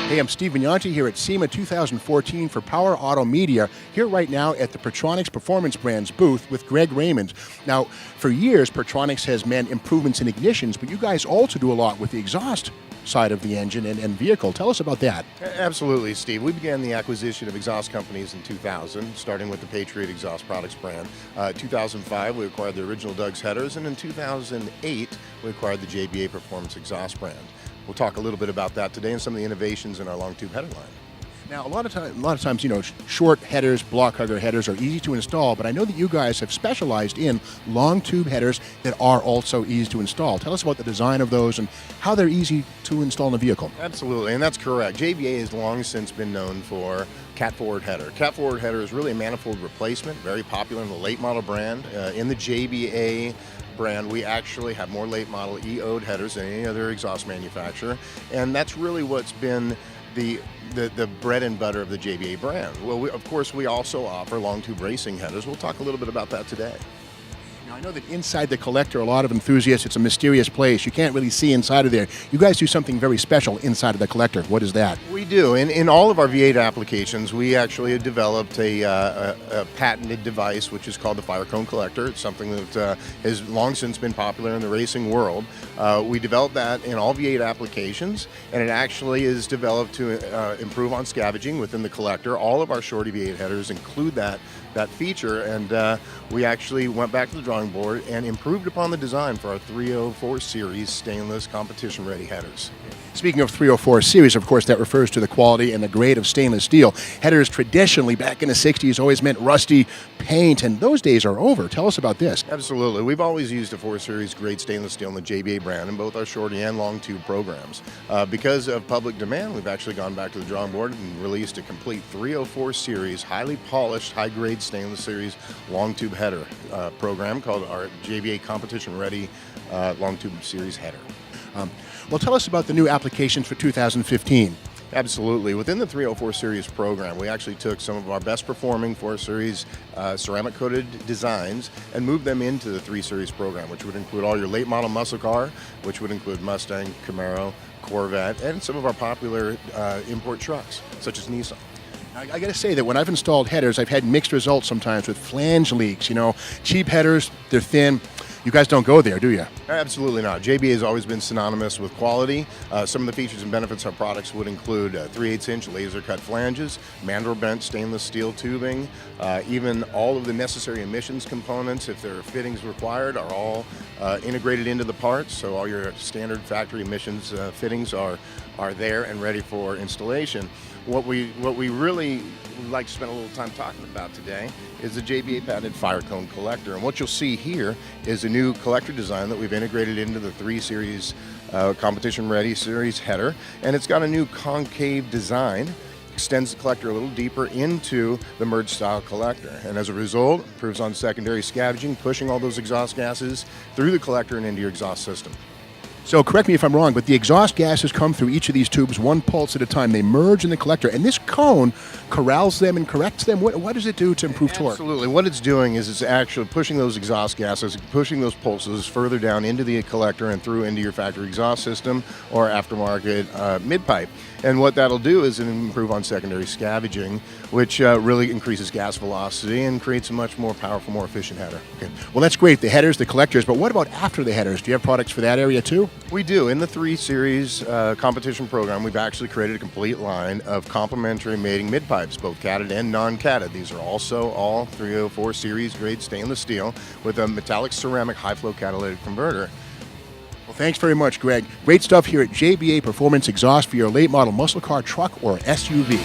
Hey, I'm Steve Magnante here at SEMA 2014 for Power Automedia, here right now at the PerTronix Performance Brands booth with Greg Raymond. Now, for years, PerTronix has meant improvements in ignitions, but you guys also do a lot with the exhaust side of the engine and vehicle. Tell us about that. Absolutely, Steve. We began the acquisition of exhaust companies in 2000, starting with the Patriot Exhaust Products brand. 2005, we acquired the original Doug's headers, and in 2008, we acquired the JBA Performance Exhaust brand. We'll talk a little bit about that today and some of the innovations in our long tube header line. Now, a lot of times, you know, short headers, block hugger headers are easy to install, but I know that you guys have specialized in long tube headers that are also easy to install. Tell us about the design of those and how they're easy to install in a vehicle. Absolutely, and that's correct. JBA has long since been known for cat forward header. Cat forward header is really a manifold replacement, very popular in the late model brand. In the JBA brand, we actually have more late model EO'd headers than any other exhaust manufacturer, and that's really what's been the bread and butter of the JBA brand. Well, of course, we also offer long tube racing headers. We'll talk a little bit about that today. Now, I know that inside the collector, a lot of enthusiasts, it's a mysterious place. You can't really see inside of there. You guys do something very special inside of the collector. What is that? We do. In all of our V8 applications, we actually have developed a patented device which is called the fire cone collector. It's something that has long since been popular in the racing world. We developed that in all V8 applications, and it actually is developed to improve on scavenging within the collector. All of our shorty V8 headers include that feature, and we actually went back to the drawing board and improved upon the design for our 304 series stainless competition ready headers. Speaking of 304 series, of course, that refers to the quality and the grade of stainless steel. Headers traditionally back in the 60s always meant rusty paint, and those days are over. Tell us about this. Absolutely. We've always used a 4 series grade stainless steel in the JBA brand in both our shorty and long tube programs. Because of public demand, we've actually gone back to the drawing board and released a complete 304 series, highly polished, high grade stainless series long tube header program called our JBA competition ready long tube series header. Well, tell us about the new applications for 2015. Absolutely. Within the 304 series program, we actually took some of our best performing 4 series ceramic coated designs and moved them into the 3 series program, which would include all your late model muscle car, which would include Mustang, Camaro, Corvette, and some of our popular import trucks, such as Nissan. I got to say that when I've installed headers, I've had mixed results sometimes with flange leaks. You know, cheap headers, they're thin. You guys don't go there, do you? Absolutely not. JBA has always been synonymous with quality. Some of the features and benefits of our products would include 3/8-inch laser cut flanges, mandrel bent stainless steel tubing, even all of the necessary emissions components, if there are fittings required, are all integrated into the parts. So all your standard factory emissions fittings are there and ready for installation. What we really would like to spend a little time talking about today is the JBA patented fire cone collector. And what you'll see here is a new collector design that we've integrated into the 3 series competition ready series header. And it's got a new concave design, extends the collector a little deeper into the merge style collector. And as a result, improves on secondary scavenging, pushing all those exhaust gases through the collector and into your exhaust system. So correct me if I'm wrong, but the exhaust gases come through each of these tubes one pulse at a time. They merge in the collector, and this cone corrals them and corrects them. What does it do to improve torque? Absolutely. What it's doing is it's actually pushing those exhaust gases, pushing those pulses further down into the collector and through into your factory exhaust system or aftermarket mid-pipe. And what that'll do is improve on secondary scavenging, which really increases gas velocity and creates a much more powerful, more efficient header. Okay. Well, that's great, the headers, the collectors, but what about after the headers? Do you have products for that area too? We do. In the 3 series competition program, we've actually created a complete line of complementary mating mid-pipes, both catted and non-catted. These are also all 304 series grade stainless steel with a metallic ceramic high-flow catalytic converter. Well, thanks very much, Greg. Great stuff here at JBA Performance Exhaust for your late model muscle car, truck, or SUV.